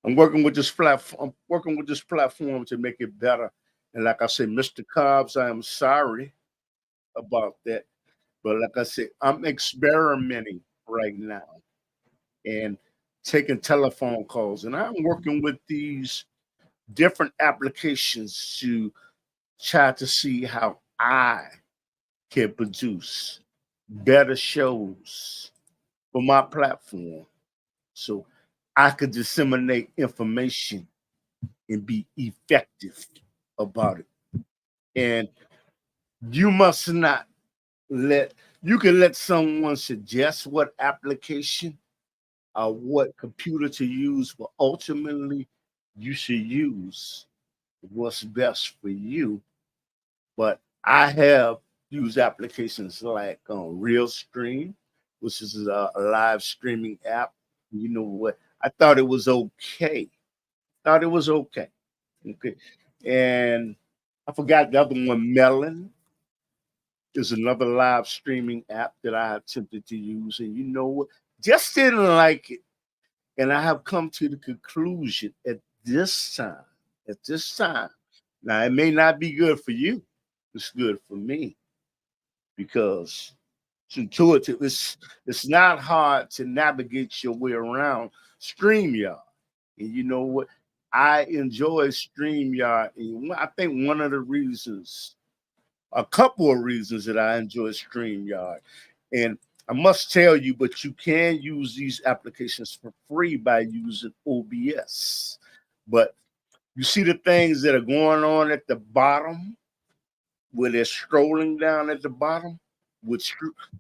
I'm working with this platform. I'm working with this platform to make it better. And like I said, Mr. Cobbs, I am sorry about that. But like I said, I'm experimenting right now and taking telephone calls. And I'm working with these different applications to try to see how I can produce better shows for my platform so I could disseminate information and be effective about it. And you must not let you can let someone suggest what application or what computer to use, but ultimately you should use what's best for you. But I have used applications like RealStream, which is a live streaming app. You know what? I thought it was okay. Thought it was okay. Okay. And I forgot the other one, Melon is another live streaming app that I attempted to use. And you know what? Just didn't like it. And I have come to the conclusion at this time, now it may not be good for you. It's good for me because it's intuitive. It's not hard to navigate your way around StreamYard. And you know what? I enjoy StreamYard. And I think one of the reasons, a couple of reasons that I enjoy StreamYard. And I must tell you, but you can use these applications for free by using OBS. But you see the things that are going on at the bottom where they're scrolling down at the bottom? With,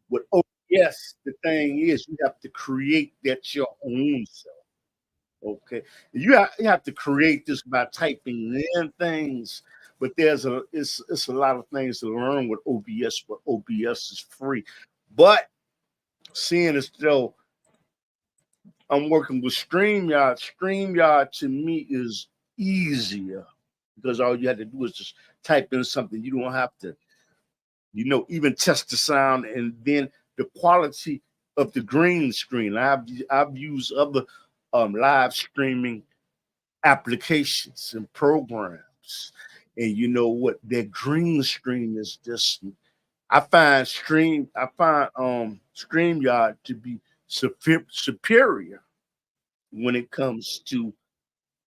with OBS, the thing is you have to create that your own self. Okay. You have to create this by typing in things. But it's a lot of things to learn with OBS, but OBS is free. But seeing as though I'm working with StreamYard, StreamYard to me is easier because all you have to do is just type in something. You don't have to, even test the sound and then the quality of the green screen. I've used other live streaming applications and programs. And you know what? Their green screen is just I find StreamYard to be superior when it comes to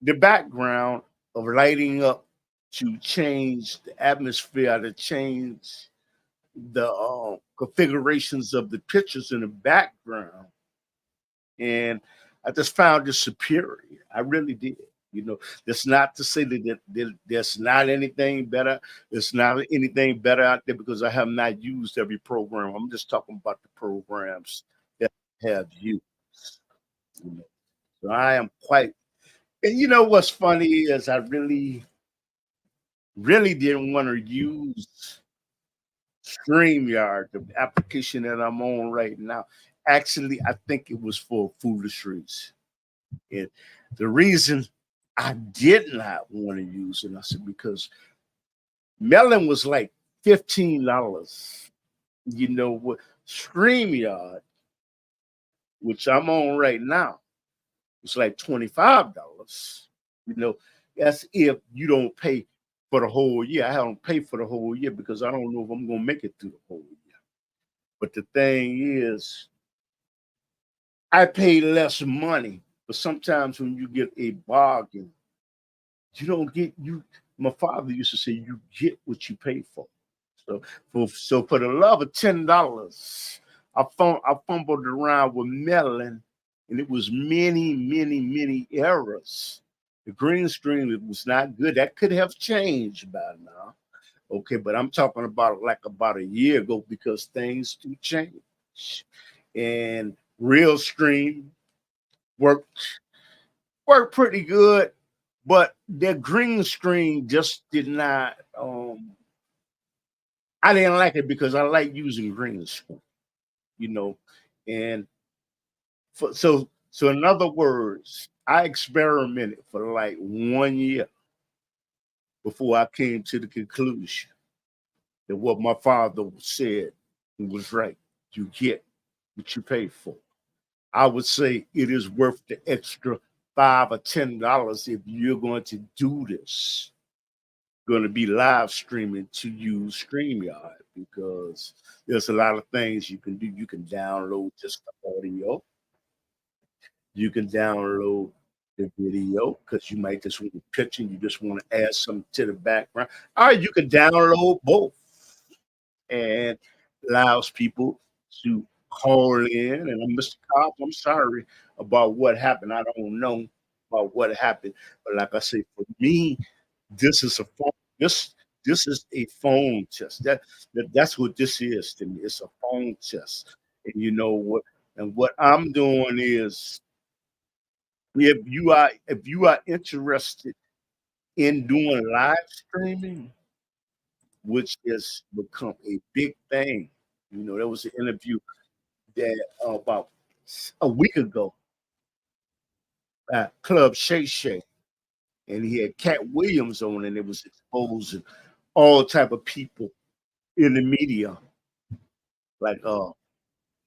the background of lighting up to change the atmosphere, to change the configurations of the pictures in the background. And I just found it superior. I really did. That's not to say that there's not anything better. There's not anything better out there because I have not used every program. I'm just talking about the programs that I have used. You know. So I am quite. And you know what's funny is I really, really didn't want to use StreamYard, the application that I'm on right now. Actually, I think it was for foolish reasons. And the reason I did not want to use it, I said, because Melon was like $15. You know what? StreamYard, which I'm on right now, it's like $25. You know, that's if you don't pay for the whole year. I don't pay for the whole year because I don't know if I'm gonna make it through the whole year. But the thing is, I pay less money, but sometimes when you get a bargain, you don't get you. My father used to say, "You get what you pay for." So for the love of $10, I fumbled around with Melon, and it was many, many, many errors. The green screen was not good. That could have changed by now. Okay, but I'm talking about like about a year ago because things do change. And Real Stream worked worked pretty good, but their green screen just did not. I didn't like it because I like using green screen, you know, and so in other words, I experimented for like 1 year before I came to the conclusion that what my father said was right. You get what you pay for. I would say it is worth the extra $5 or $10 if you're going to do this. Going to be live streaming to use StreamYard because there's a lot of things you can do. You can download just the audio. You can download the video because you might just want to picture and you just want to add something to the background. Or you can download both and allows people to call in. And Mr. Cobb, I'm sorry about what happened. I don't know about what happened. But like I say, for me, this is a phone. This is a phone test. That's what this is to me. It's a phone test. And you know what? And what I'm doing is if you are interested in doing live streaming, which has become a big thing. There was an interview that about a week ago at Club Shay Shay, and he had Cat Williams on, and it was exposing all type of people in the media, like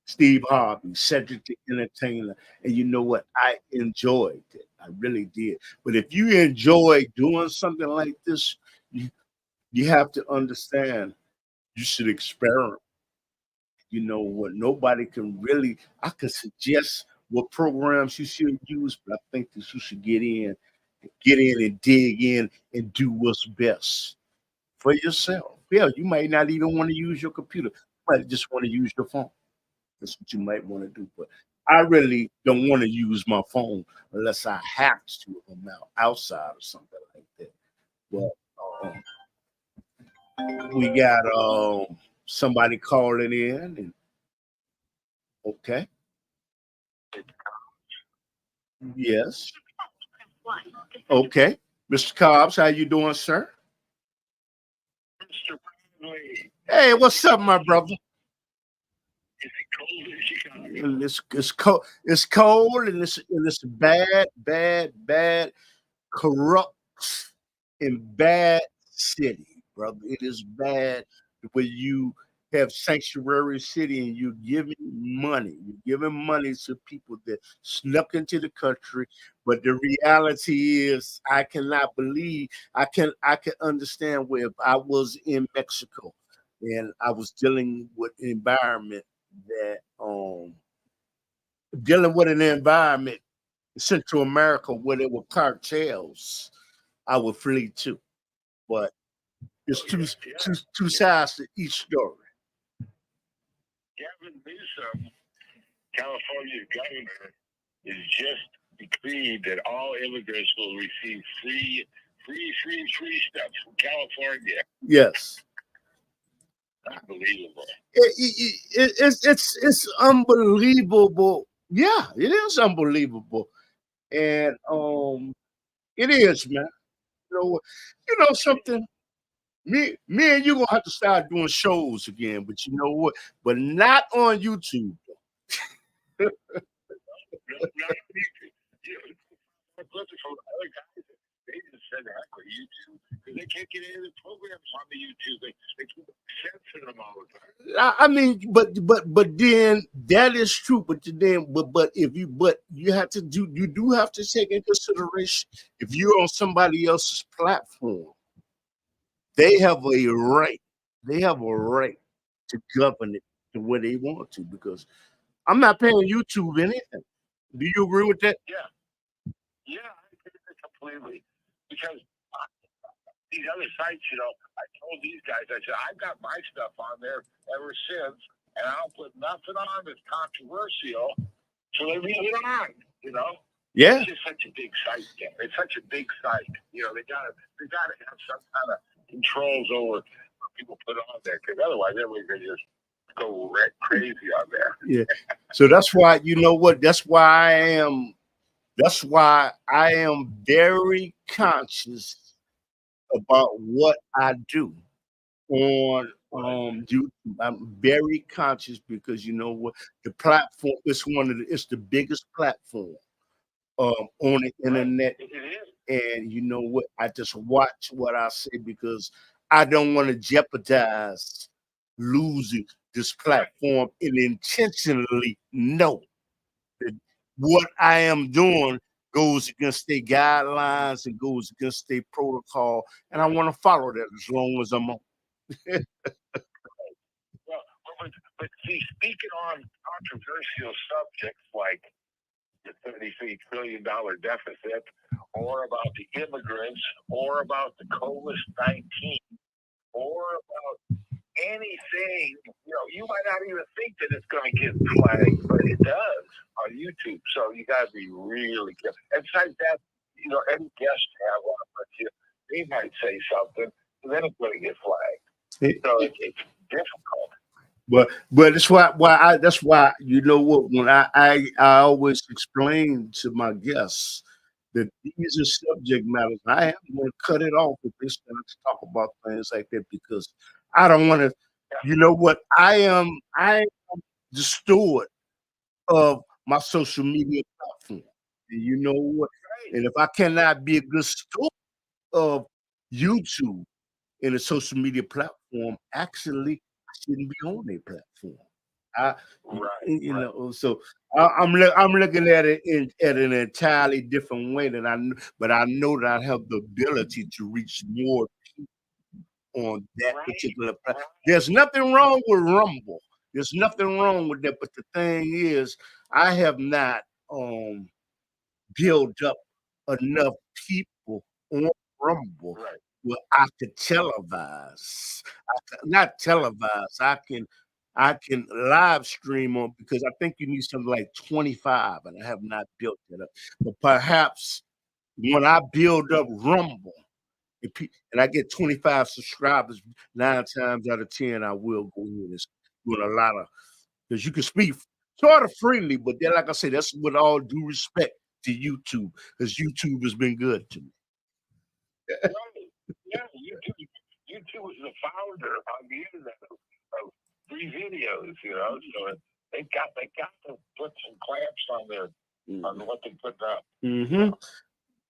Steve Harvey, Cedric the Entertainer, and you know what? I enjoyed it. I really did. But if you enjoy doing something like this, you have to understand you should experiment. You know what? Nobody can really. I could suggest what programs you should use, but I think that you should get in and dig in and do what's best for yourself. Yeah, you might not even want to use your computer. You might just want to use your phone. That's what you might want to do. But I really don't want to use my phone unless I have to if I'm outside or something like that. But we got somebody calling in, and okay, yes, okay, Mr. Cobbs, how you doing, sir? Mr. Bradley, Hey, what's up, my brother? is it cold in Chicago? And it's cold. It's cold, and it's bad, bad, bad, corrupt, and bad city, brother. It is bad where you have sanctuary city and you're giving money. You're giving money to people that snuck into the country. But the reality is, I cannot believe I can understand where if I was in Mexico and I was that dealing with an environment in Central America where there were cartels, I would flee too. But it's Oh, two yeah, yeah. two two sides to each story. Gavin Newsom, California's governor, has just decreed that all immigrants will receive free stuff from California. Yes, Unbelievable. it's unbelievable. Yeah, it is unbelievable, and it is, man. You know something. Me and you gonna have to start doing shows again, but you know what? But not on YouTube. Not you know, from other guys, they just said heck with YouTube because they can't get any of the programs on the YouTube. They keep censoring them all the time. I mean, but then that is true. But you have to do have to take in consideration if you're on somebody else's platform, they have a right. They have a right to govern it the way they want to because I'm not paying YouTube anything. Do you agree with that? Yeah, yeah, I agree with it completely because these other sites, I told these guys, I said, I've got my stuff on there ever since, and I don't put nothing on that's controversial, so they leave it on. Yeah. It's just such a big site. Yeah. It's such a big site. They gotta have some kind of controls over what people put on there, because otherwise everybody's gonna just go crazy on there. Yeah. So that's why you know what. That's why I am. That's why I am very conscious about what I do on YouTube. I'm very conscious because you know what the platform is it's the biggest platform on the internet. It is. And you know what? I just watch what I say because I don't want to jeopardize losing this platform and intentionally know that what I am doing goes against their guidelines and goes against their protocol, and I want to follow that as long as I'm on. Well, but see, speaking on controversial subjects like the $33 trillion deficit, or about the immigrants, or about the COVID-19, or about anything, you might not even think that it's going to get flagged, but it does on YouTube. So you got to be really careful. And besides that, any guest you have on with you, they might say something, and then it's going to get flagged. So it's difficult. But that's why you know what, when I always explain to my guests that these are subject matters. I am going to cut it off if they start to talk about things like that because I don't want to. You know what? I am the steward of my social media platform, and you know what? And if I cannot be a good steward of YouTube in a social media platform, actually, I shouldn't be on a platform. I, so I'm looking at it at an entirely different way than but I know that I have the ability to reach more people on that particular platform. There's nothing wrong with Rumble. There's nothing wrong with that. But the thing is, I have not built up enough people on Rumble where I could televise. Not televise. I can live stream on because I think you need something like 25, and I have not built that up. But perhaps when I build up Rumble and I get 25 subscribers, 9 times out of 10, I will go in and doing a lot of because you can speak sort of freely, but then, like I say, that's with all due respect to YouTube because YouTube has been good to me. Right. Yeah, YouTube was the founder on the internet of free videos, so they got to put some clamps on on what they put up. Mm-hmm.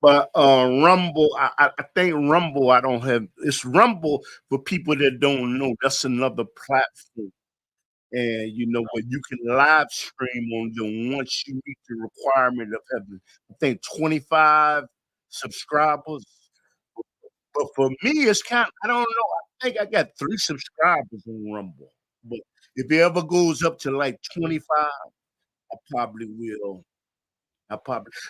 But Rumble, I think Rumble, I don't have. It's Rumble for people that don't know. That's another platform, and but you can live stream on them once you meet the requirement of having, I think, 25 subscribers. But for me, it's I don't know. I think I got 3 subscribers on Rumble. But if it ever goes up to like 25, I probably will.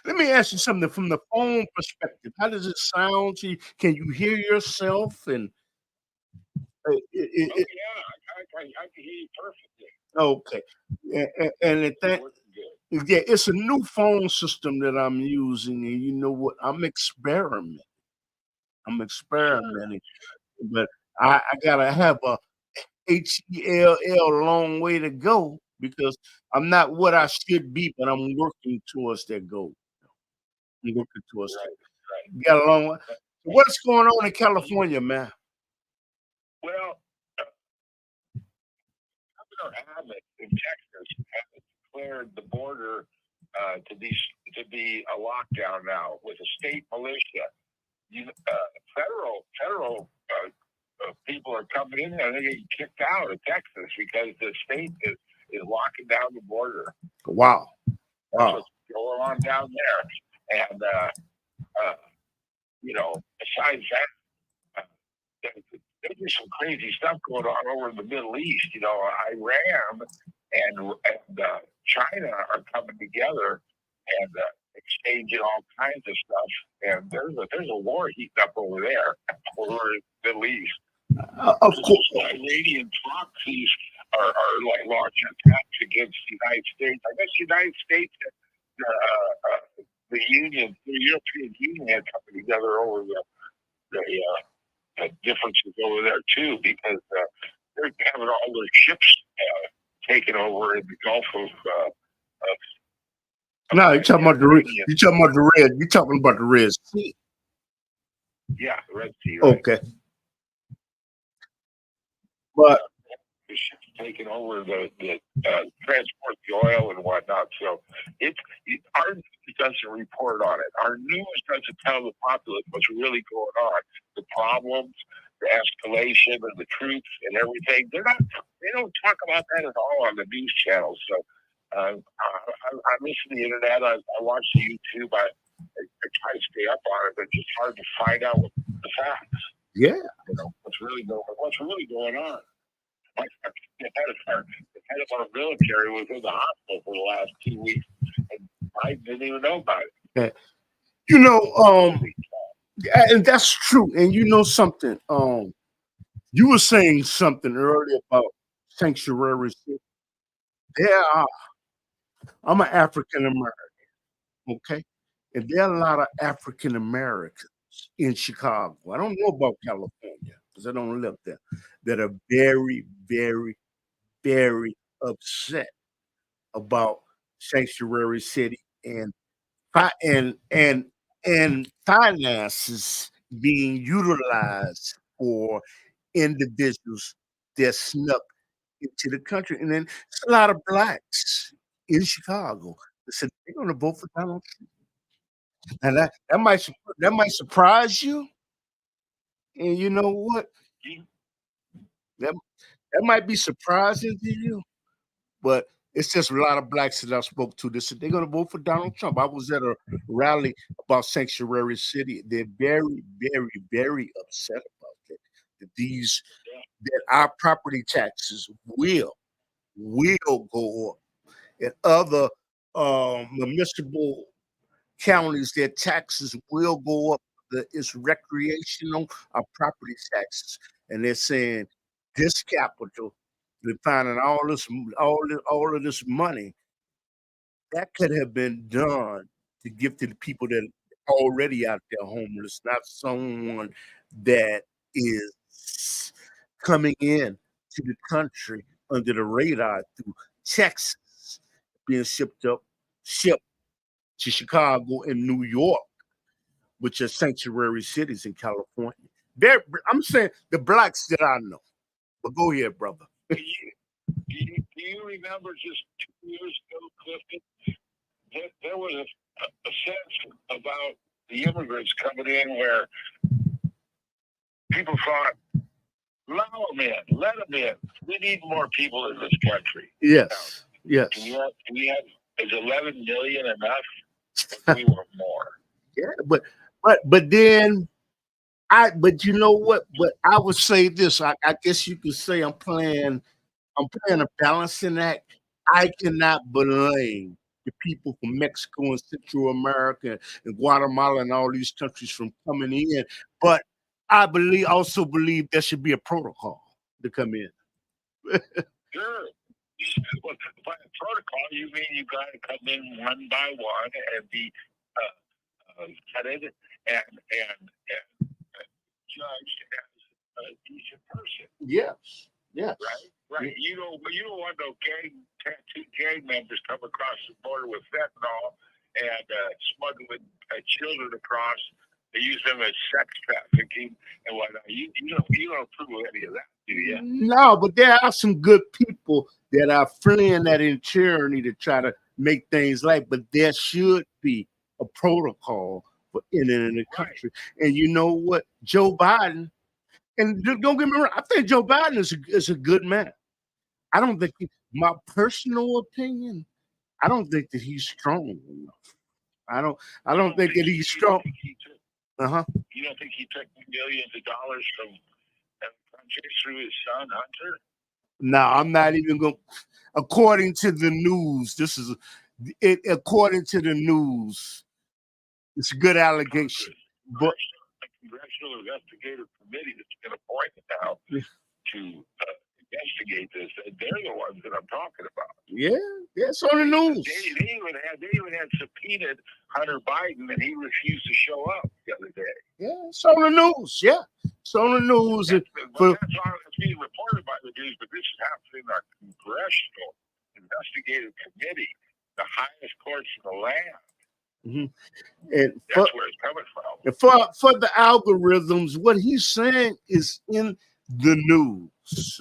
Let me ask you something from the phone perspective. How does it sound to you? Can you hear yourself? And yeah, I can hear you perfectly. Okay, yeah, it's a new phone system that I'm using, and you know what? I'm experimenting. But I gotta have a HELL long way to go because I'm not what I should be, but I'm working towards that goal. I'm working towards that. Right. Got a long way. So what's going on in California, man? Well, Governor Abbott in Texas has declared the border to be a lockdown now with a state militia. Federal people are coming in there and they're getting kicked out of Texas because the state is locking down the border. Wow. That's what's going on down there. And, besides that, there's some crazy stuff going on over in the Middle East. Iran and China are coming together and exchanging all kinds of stuff. And there's a war heating up over there, over in the Middle East. Of course, Iranian proxies are like launching attacks against the United States. I guess the United States, the European Union, had coming together over the differences over there too, because they're having all their ships taken over in the Gulf of. No, you're talking about the Red. You're talking about the Red Sea. Yeah, the Red Sea. Right? Okay. But the ships taking over the transport the oil and whatnot. So our news doesn't report on it. Our news doesn't tell the populace what's really going on, the problems, the escalation, and the troops and everything. They don't talk about that at all on the news channels. So I listen to the internet. I watch the YouTube. try to stay up on it, but it's just hard to find out what the facts. Yeah. You know what's really going on. Like the head of our military was in the hospital for the last 2 weeks, and I didn't even know about it. Yeah. And that's true. And you know something, you were saying something earlier about sanctuary city. There are, I'm an African American, okay? And there are a lot of African Americans in Chicago. I don't know about California because I don't live there, that are very, very, very upset about sanctuary city and and finances being utilized for individuals that snuck into the country. And then there's a lot of blacks in Chicago that said they're going to vote for Donald Trump. And that might surprise you. And you know what? That, that might be surprising to you, but it's just a lot of blacks that I spoke to that said they're going to vote for Donald Trump. I was at a rally about Sanctuary City. They're very, very, very upset about that. That our property taxes will go up, and other municipal counties, their taxes will go up. It's recreational property taxes, and they're saying this capital, they're finding all of this money that could have been done to give to the people that are already out there homeless, not someone that is coming in to the country under the radar through Texas, being shipped to Chicago and New York, which are sanctuary cities in California. I'm saying the blacks that I know. But go ahead, brother. Do you remember just 2 years ago, Clifton, there was a sense about the immigrants coming in where people thought, allow them in, let them in. We need more people in this country. Yes, yes. We have is 11 million enough? We want more. Yeah, but then but you know what? But I would say this. I guess you could say I'm playing a balancing act. I cannot blame the people from Mexico and Central America and Guatemala and all these countries from coming in. But I also believe there should be a protocol to come in. Sure. But by a protocol, you mean you got to come in one by one and be vetted and judged as a decent person. Yes. Yes. Right. You don't want no tattooed gang members come across the border with fentanyl and smuggling children across. They use them as sex trafficking and whatnot. You don't approve any of that, do you? No, but there are some good people that are fleeing that tyranny to try to make things right. But there should be a protocol for entering the country. And you know what? Joe Biden, and don't get me wrong, I think Joe Biden is a good man. I don't think, my personal opinion, I don't think that he's strong enough. I don't think that he's strong. You don't think he took millions of dollars from countries through his son Hunter? No, I'm not even going. According to the news, according to the news, it's a good allegation. But a congressional investigative committee that's been appointed now to investigate this, and they're the ones that I'm talking about. Yeah, it's on the news. They even had subpoenaed Hunter Biden, and he refused to show up the other day. Yeah, it's on the news. Yeah, it's on the news. That's being reported by the news, but this is happening in our congressional investigative committee, the highest courts in the land. Mm-hmm. And that's where it's coming from. And for the algorithms, what he's saying is in the news.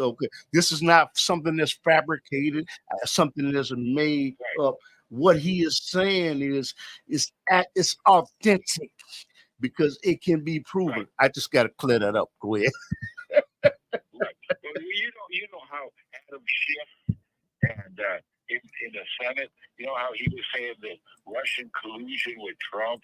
Okay, this is not something that's fabricated, something that's made up. What he is saying is authentic because it can be proven. Right. I just got to clear that up. Go ahead. Right. Well, you know how Adam Schiff and in the Senate, you know how he was saying that Russian collusion with Trump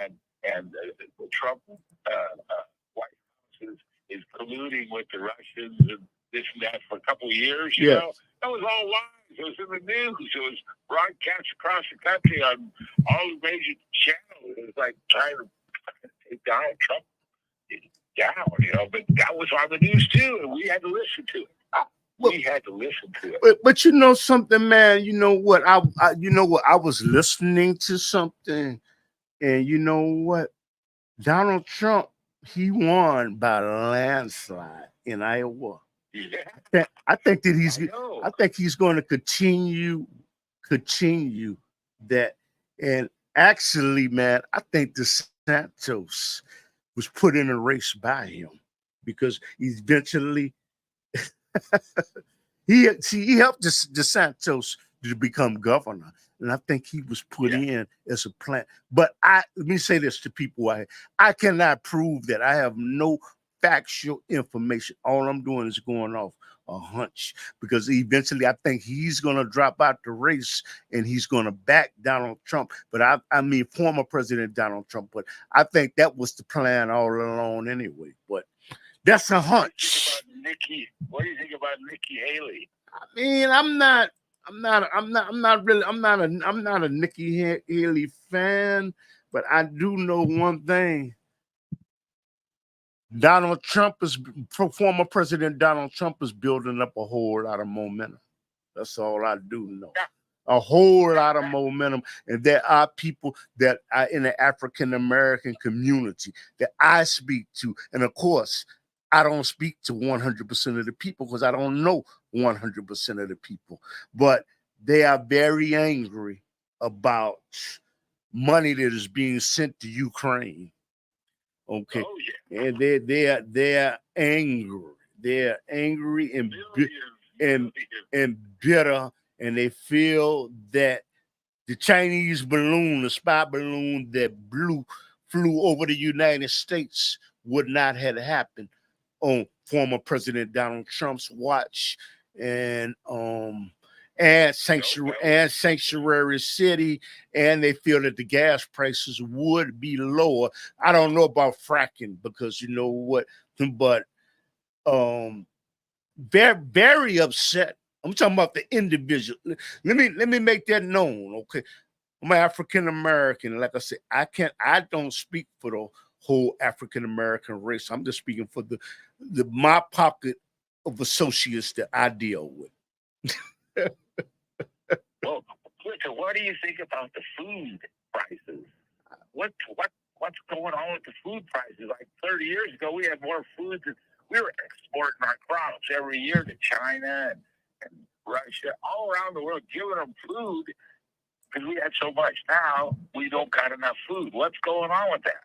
and and the Trump White House is colluding with the Russians and this and that for a couple of years. You know, that was all lies. It was in the news. It was broadcast across the country on all the major channels. It was like trying to take Donald Trump down, you know. But that was on the news too, and we had to listen to it. We had to listen to it. But you know something, man. You know what? I was listening to something, and you know what? Donald Trump, he won by a landslide in Iowa. Yeah. I think he's going to continue that. And actually, man, I think DeSantis was put in a race by him because eventually he helped DeSantis to become governor. And I think he was put in as a plan. But let me say this to people. I cannot prove that. I have no factual information. All I'm doing is going off a hunch because eventually I think he's going to drop out the race and he's going to back Donald Trump. But I mean, former President Donald Trump. But I think that was the plan all along anyway. But that's a hunch. What do you think about Nikki Haley? I mean, I'm not a Nikki Haley fan, but I do know one thing. Former President Donald Trump is building up a whole lot of momentum. That's all I do know. A whole lot of momentum. And there are people that are in the African American community that I speak to. And of course, I don't speak to 100% of the people because I don't know 100% of the people. But they are very angry about money that is being sent to Ukraine. Okay. Oh, yeah. And they're angry. They're angry and bitter, and they feel that the Chinese balloon, the spy balloon that flew over the United States would not have happened on former President Donald Trump's watch, and Sanctuary City, and they feel that the gas prices would be lower. I don't know about fracking because you know what, but very, very upset. I'm talking about the individual. Let me make that known, okay? I'm African American. Like I said, I don't speak for the whole African American race. I'm just speaking for my pocket of associates that I deal with. Well, Clifton, what do you think about the food prices? What's going on with the food prices? Like 30 years ago, we had more food than we were exporting our crops every year to China and Russia, all around the world, giving them food because we had so much. Now we don't got enough food. What's going on with that?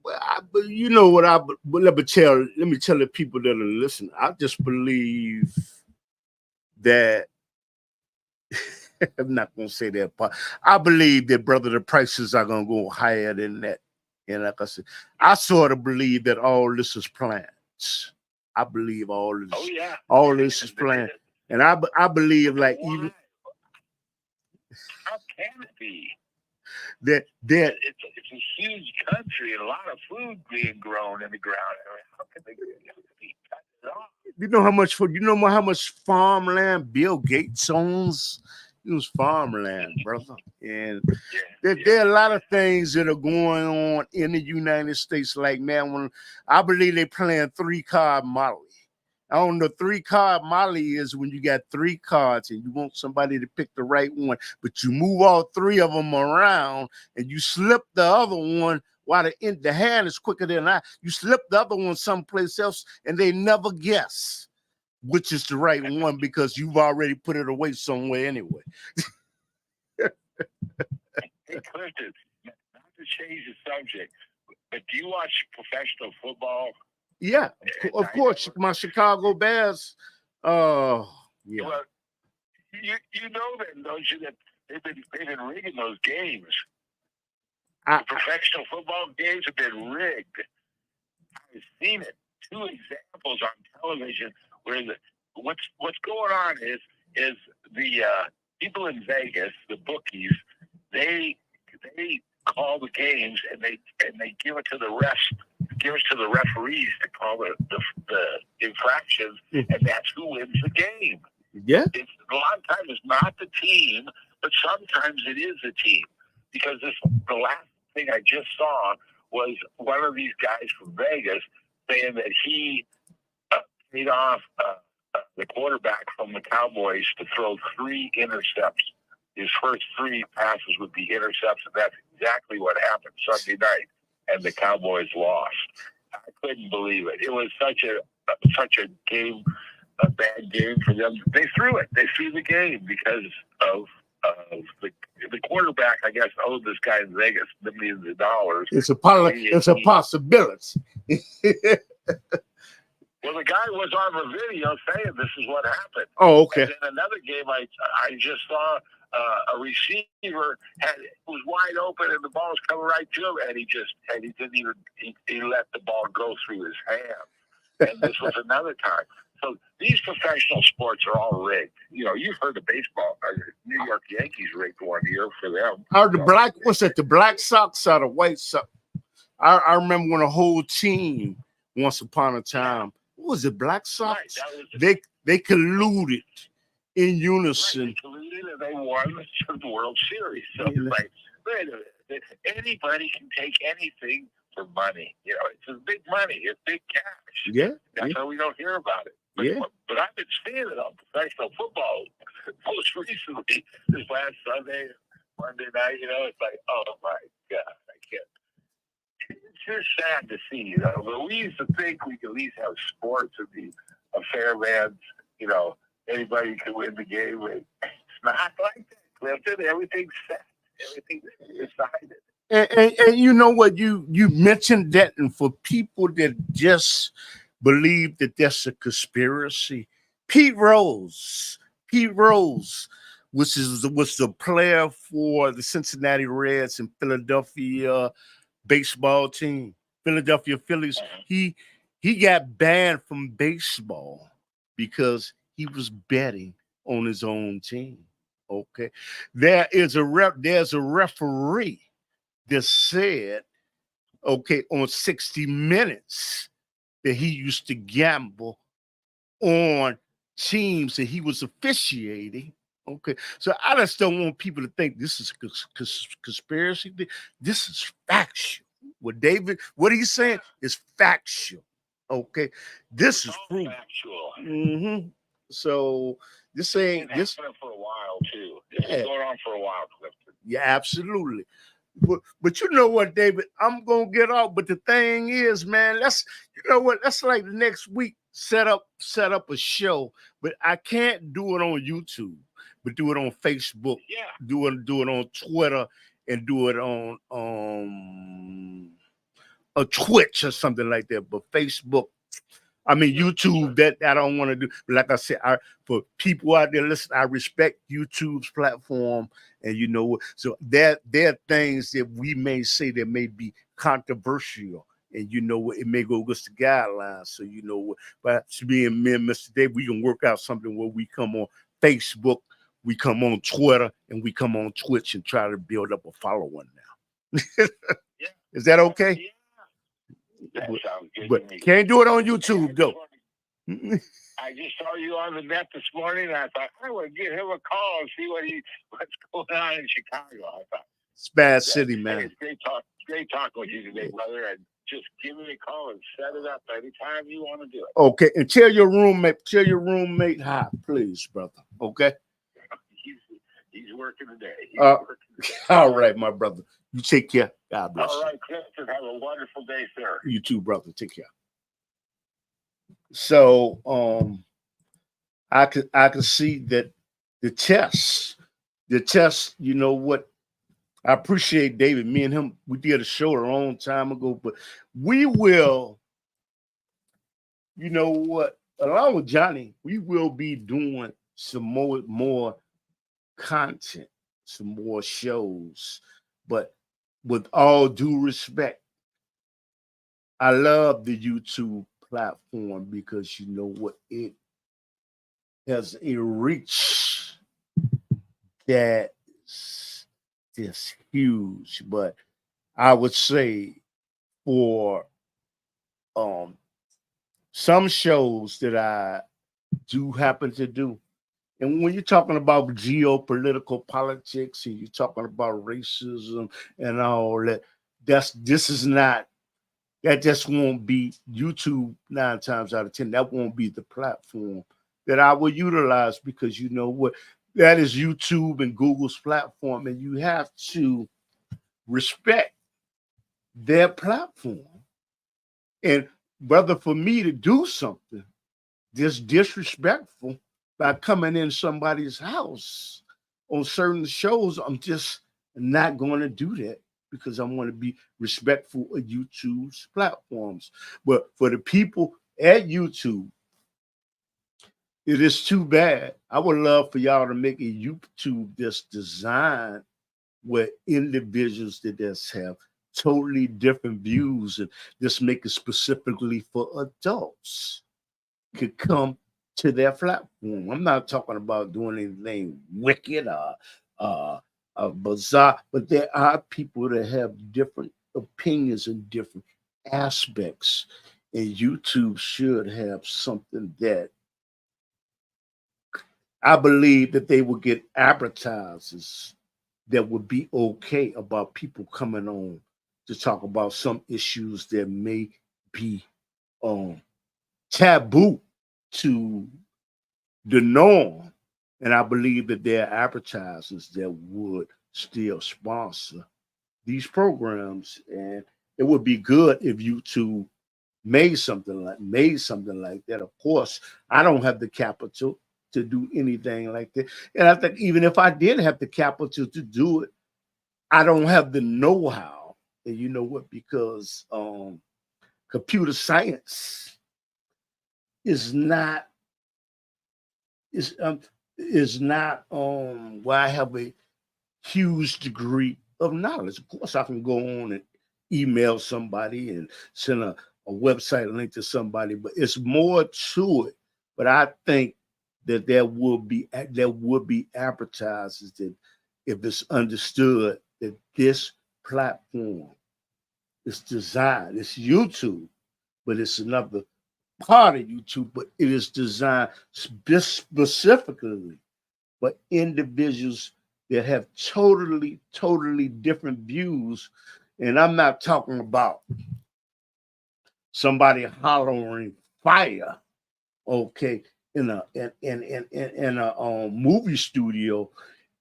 Well, but you know what? Let me tell the people that are listening. I just believe that I'm not going to say that part. I believe that, brother, the prices are going to go higher than that. And like I said, I sort of believe that all this is planned. I believe all this. Oh yeah, all this is planned, and I believe like why? Even how can it be? That it's a huge country and a lot of food being grown in the ground. How can they be cut it off? You know how much farmland Bill Gates owns? It was farmland, brother. And there are a lot of things that are going on in the United States. Like, man, when I believe they playing 3-card Molly. I don't know, 3-card Molly is when you got 3 cards and you want somebody to pick the right one, but you move all 3 of them around and you slip the other one while the hand is quicker than you slip the other one someplace else and they never guess which is the right one because you've already put it away somewhere anyway. Hey, Clifton, not to change the subject, but do you watch professional football? Yeah, of course. My Chicago Bears. Yeah. Well, you know that, don't you? That they've been rigging those games. The professional football games have been rigged. I've seen it. 2 examples on television where what's going on is the people in Vegas, the bookies, they call the games, and they give it to the referees to call the infractions, and that's who wins the game. Yeah. It's a lot of times it's not the team, but sometimes it is the team, because the last thing I just saw was one of these guys from Vegas saying that he paid off the quarterback from the Cowboys to throw 3 intercepts. His first 3 passes would be intercepts, and that's exactly what happened Sunday night, and the Cowboys lost. I couldn't believe it. It was such a game, a bad game for them. They threw it. They threw the game because of the quarterback, I guess, owed this guy in Vegas millions of dollars. It's a possibility. Well, the guy was on the video saying this is what happened. Oh, okay. And then another game, I just saw a receiver was wide open and the ball was coming right to him, and he didn't even he let the ball go through his hand. And this was another time. So these professional sports are all rigged. You know, you've heard of baseball. New York Yankees rigged one year for them. Are the Black Sox or the White Sox? I remember when a whole team, once upon a time, what was it, Black Sox? Right, they colluded in unison. Right, they colluded and they won the World Series. So it's like, wait a minute, anybody can take anything for money. You know, it's big money. It's big cash. Yeah. That's how we don't hear about it. But I've been seeing it on professional football most recently this last Sunday, Monday night. You know, it's like, oh my God, I can't. It's just sad to see, you know. But we used to think we could at least have sports and be a fair man. You know, anybody could win the game. It's not like that, Clifton. Everything's set. Everything's decided. And you know what, you mentioned that, and for people that just believe that that's a conspiracy, Pete Rose, which was the player for the Cincinnati Reds and Philadelphia baseball team, Philadelphia Phillies, he got banned from baseball because he was betting on his own team. Okay, there's a referee that said, okay, on 60 Minutes, that he used to gamble on teams that he was officiating. Okay, so I just don't want people to think this is a conspiracy. This is factual. What he's saying is factual. Okay, this is proof. Factual. Mm-hmm. So this ain't this for a while too. It's been going on for a while, Clifton. Yeah, absolutely. But you know what, David? I'm gonna get off. But the thing is, man, let's like the next week set up a show. But I can't do it on YouTube, but do it on Facebook. Yeah. Do it on Twitter, and do it on a Twitch or something like that. But Facebook, I mean YouTube, that I don't want to do. But like I said, for people out there listening, I respect YouTube's platform, and you know, so there are things that we may say that may be controversial, and you know what, it may go against the guidelines. So you know what, but me and Mr. Dave, we can work out something where we come on Facebook, we come on Twitter, and we come on Twitch and try to build up a following now. Yeah. Is that okay? Yeah. That sounds good. But can't do it on YouTube though. I just saw you on the net this morning, and I thought I would give him a call and see what's going on in Chicago. I thought it's bad city, man. It's great talking with you today, brother. And just give me a call and set it up anytime you want to do it. Okay, and tell your roommate hi, please, brother. Okay. He's working today. All right, my brother. You take care. God bless you. All right, Clifton. Have a wonderful day, sir. You too, brother. Take care. So I could see that the test, you know what? I appreciate David. Me and him, we did a show a long time ago, but we will, you know what, along with Johnny, we will be doing some more content, some more shows. But with all due respect, I love the YouTube platform because you know what, it has a reach that's just huge. But I would say for some shows that I do happen to do. And when you're talking about geopolitical politics and you're talking about racism and all that, this is not that just won't be YouTube 9 times out of 10. That won't be the platform that I will utilize because you know what? That is YouTube and Google's platform, and you have to respect their platform. And brother, for me to do something this disrespectful by coming in somebody's house on certain shows, I'm just not going to do that because I want to be respectful of YouTube's platforms. But for the people at YouTube, it is too bad. I would love for y'all to make a YouTube that's designed where individuals that just have totally different views and just make it specifically for adults could come to their platform. I'm not talking about doing anything wicked or bizarre, but there are people that have different opinions and different aspects, and YouTube should have something that I believe that they would get advertisers that would be okay about people coming on to talk about some issues that may be taboo to the norm. And I believe that there are advertisers that would still sponsor these programs. And it would be good if YouTube made something like that. Of course, I don't have the capital to do anything like that. And I think even if I did have the capital to do it, I don't have the know-how. And you know what? Because computer science is not is not where I have a huge degree of knowledge. Of course, I can go on and email somebody and send a website link to somebody, but it's more to it. But I think that there would be advertisers that if it's understood that this platform is designed, it's YouTube, but it's another part of YouTube, but it is designed specifically for individuals that have totally different views. And I'm not talking about somebody hollering fire, okay, in a movie studio,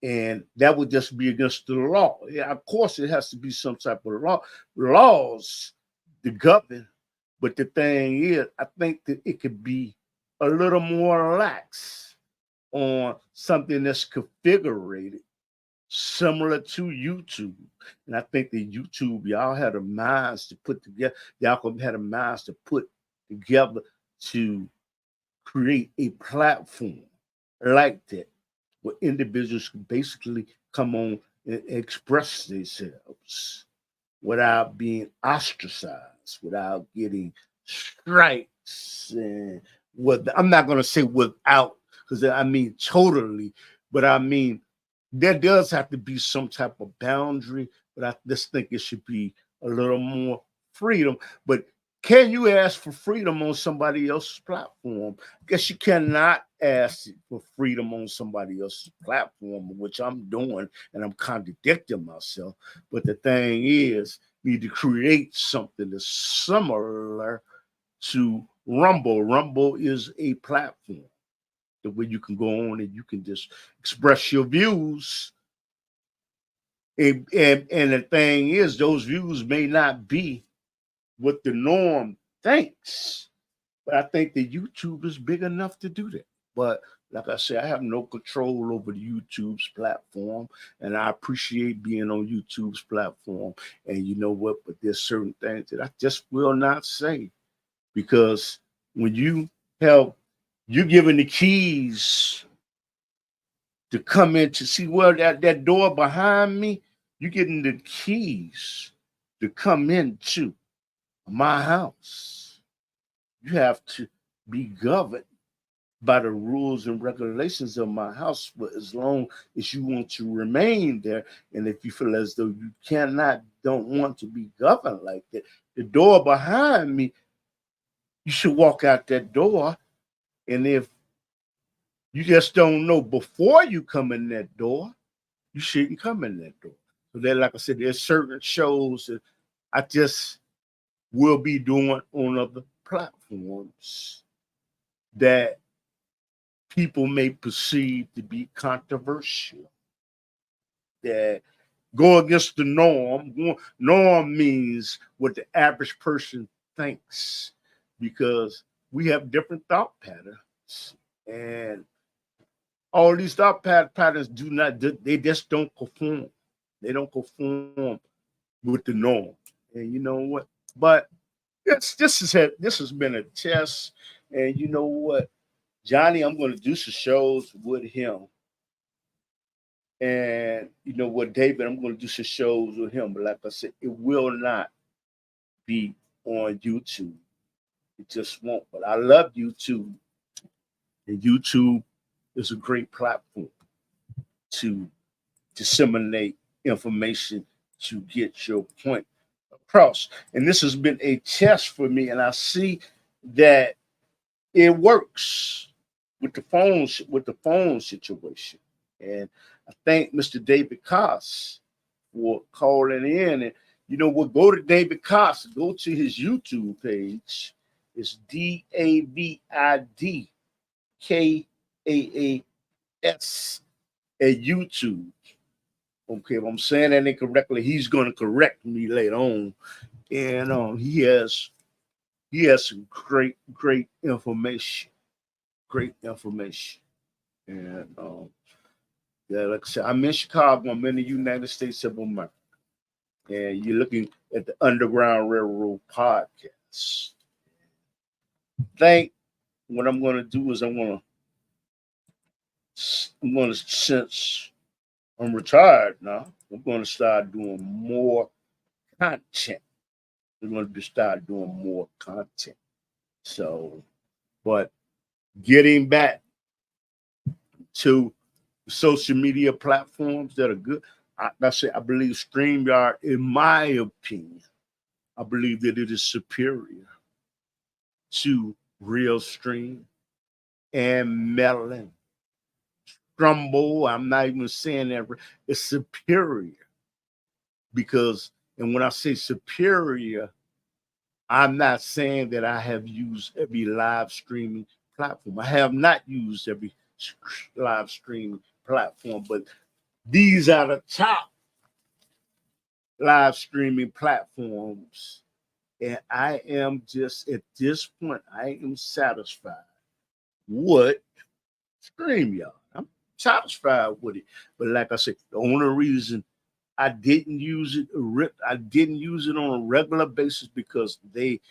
and that would just be against the law. Yeah, of course, it has to be some type of laws to govern. But the thing is, I think that it could be a little more lax on something that's configured similar to YouTube. And I think that YouTube, y'all had a minds to put together, y'all had a minds to put together to create a platform like that where individuals can basically come on and express themselves without being ostracized, without getting strikes, and I'm not going to say without, because I mean totally, but I mean there does have to be some type of boundary, but I just think it should be a little more freedom. But can you ask for freedom on somebody else's platform? I guess you cannot ask for freedom on somebody else's platform, which I'm doing, and I'm contradicting myself. But the thing is, you need to create something that's similar to Rumble. Rumble is a platform the way you can go on and you can just express your views. And the thing is, those views may not be what the norm thinks, but I think that YouTube is big enough to do that. But like I said, I have no control over the YouTube's platform, and I appreciate being on YouTube's platform. And you know what? But there's certain things that I just will not say because when you're given the keys to come in to see where that door behind me, you're getting the keys to come into my house. You have to be governed by the rules and regulations of my house for as long as you want to remain there. And if you feel as though you cannot don't want to be governed like that. The door behind me, you should walk out that door. And if you just don't know before you come in that door, you shouldn't come in that door. So then, like I said, there's certain shows that I just will be doing on other platforms that people may perceive to be controversial, that go against the norm. Norm means what the average person thinks, because we have different thought patterns, and all these thought patterns do not, they just don't conform. They don't conform with the norm. And you know what? But this has been a test. And you know what, Johnny, I'm going to do some shows with him. And you know what, David, I'm going to do some shows with him. But like I said, it will not be on YouTube. It just won't. But I love YouTube. And YouTube is a great platform to disseminate information to get your point across. And this has been a test for me. And I see that it works with the phone situation. And I thank Mr. David Koss for calling in. And you know what? Go to David Koss, go to his YouTube page. It's DAVIDKAAS at YouTube. Okay, if I'm saying that incorrectly, he's going to correct me later on. And he has some great information. Great information. And yeah, like I said, I'm in Chicago. I'm in the United States of America. And you're looking at the Underground Railroad podcast. What I'm going to do is since I'm retired now, I'm going to start doing more content. We're going to start doing more content. So, but getting back to social media platforms that are good, I believe StreamYard, in my opinion, I believe that it is superior to Realstream and Melon. Strumbo, I'm not even saying that, it's superior because, and when I say superior, I'm not saying that I have used every live streaming platform. I have not used every live streaming platform, but these are the top live streaming platforms. And I am just, at this point, I am satisfied with StreamYard. I'm satisfied with it. But like I said, the only reason I didn't use it on a regular basis because the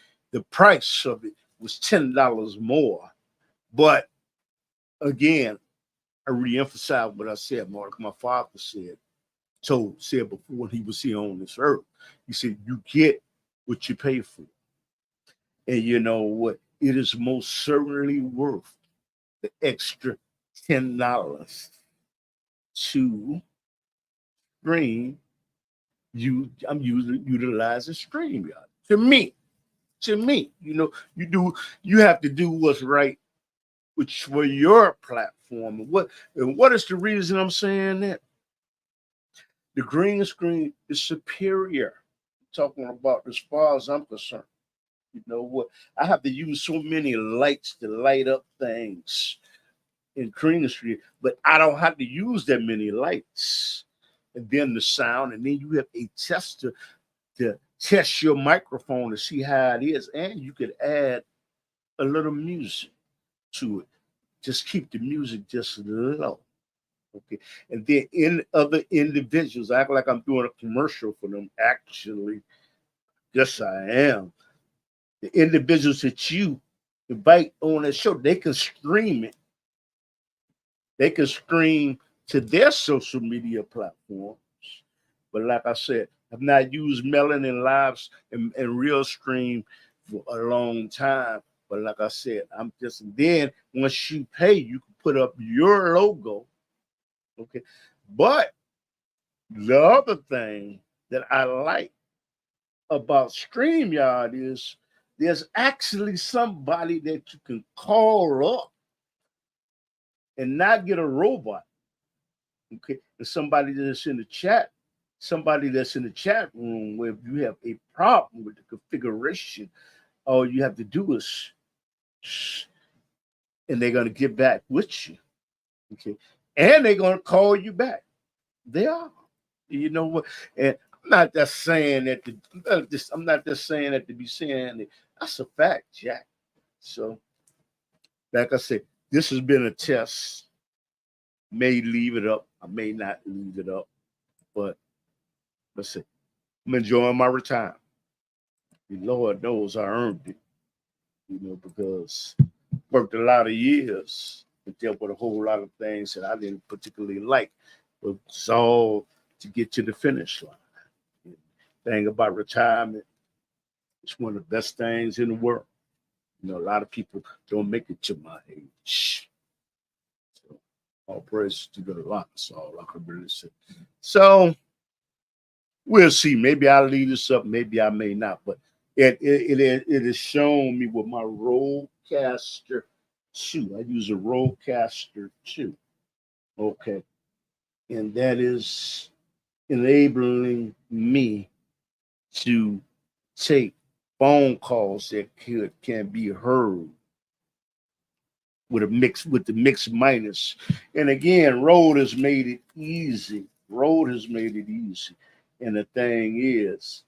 price of it was $10 more. But again, I reemphasize what I said, Mark. My father said before when he was here on this earth. He said, you get what you pay for. And you know what? It is most certainly worth the extra $10 to stream. I'm utilizing StreamYard. To me, you have to do what's right for your platform. And what is the reason I'm saying that? The green screen is superior. Talking about as far as I'm concerned. You know what? I have to use so many lights to light up things in green screen, but I don't have to use that many lights. And then the sound, and then you have a tester to test your microphone to see how it is, and you could add a little music to it. Just keep the music just low. Okay. And then in other individuals, I act like I'm doing a commercial for them. Actually, yes, I am. The individuals that you invite on the show, they can stream it. They can stream to their social media platforms. But like I said, I've not used Melon and Lives and Realstream for a long time. But like I said, then once you pay, you can put up your logo. Okay. But the other thing that I like about StreamYard is there's actually somebody that you can call up and not get a robot. Okay, and somebody that's in the chat room where if you have a problem with the configuration, all you have to do is and they're gonna get back with you. Okay. And they're gonna call you back. They are. You know what? And I'm not just saying that I'm not just saying that to be saying it. That's a fact, Jack. So, like I said, this has been a test. May leave it up. I may not leave it up. But let's see. I'm enjoying my retirement. The Lord knows I earned it, because I worked a lot of years and dealt with a whole lot of things that I didn't particularly like. But it's all to get to the finish line. The thing about retirement, it's one of the best things in the world. A lot of people don't make it to my age. So all praise to the Lord. That's all I can really say. So we'll see. Maybe I'll leave this up. Maybe I may not. But it has shown me with my Rodecaster 2. I use a Rodecaster 2. Okay. And that is enabling me to take phone calls that can be heard with the mix minus. And again, Rode has made it easy. And the thing is,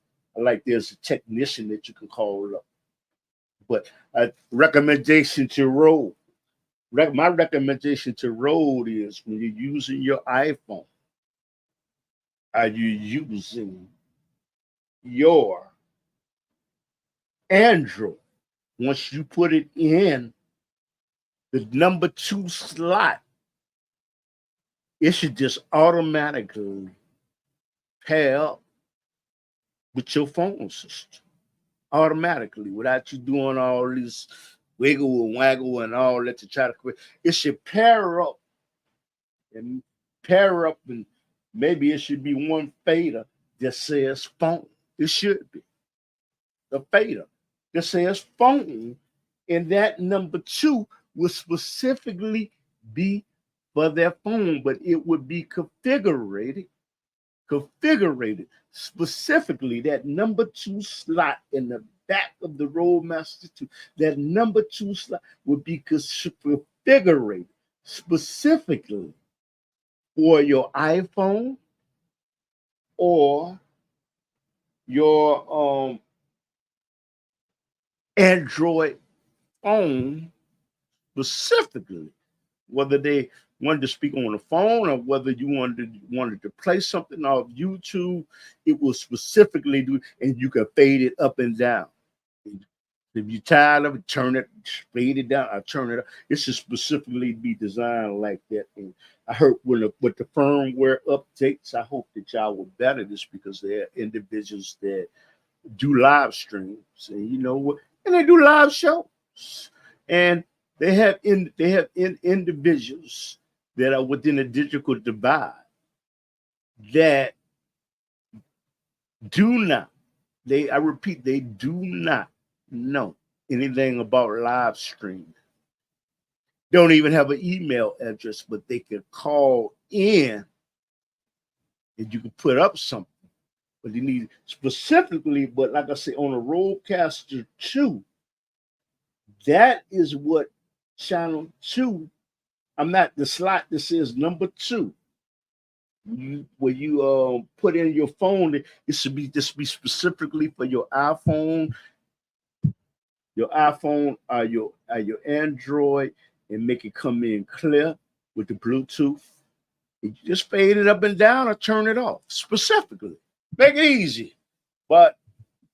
there's a technician that you can call up. But a recommendation to Rode. My recommendation to Rode is when you're using your iPhone, are you using your Android? Once you put it in the number 2 slot, it should just automatically pair up with your phone system. Automatically, without you doing all this wiggle and waggle and all that to try to quit. It should pair up, and maybe it should be one fader that says phone. It should be the fader that says phone, and that number 2 will specifically be for their phone, but it would be configured specifically. That number 2 slot in the back of the Roadmaster 2, that number 2 slot would be configured specifically for your iPhone or your Android phone specifically, whether they wanted to speak on the phone or whether you wanted to play something off YouTube, it will specifically do, and you can fade it up and down. If you're tired of it, turn it, fade it down, or turn it up. It should specifically be designed like that. And I heard with the firmware updates, I hope that y'all will better this, because there are individuals that do live streams, and and they do live shows, and they have individuals that are within a digital divide that do not. I repeat, they do not know anything about live streaming. Don't even have an email address, but they can call in and you can put up something. But you need specifically, but like I say, on a Rodecaster 2, that is what channel 2. I'm not the slot that says number 2. Where you put in your phone, it should be specifically for your iPhone, your Android, and make it come in clear with the Bluetooth. You just fade it up and down or turn it off specifically. Make it easy. But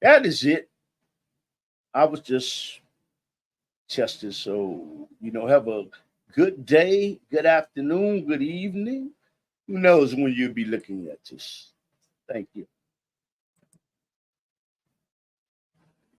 that is it. I was just testing. So, have a good day, good afternoon, good evening. Who knows when you'll be looking at this? Thank you.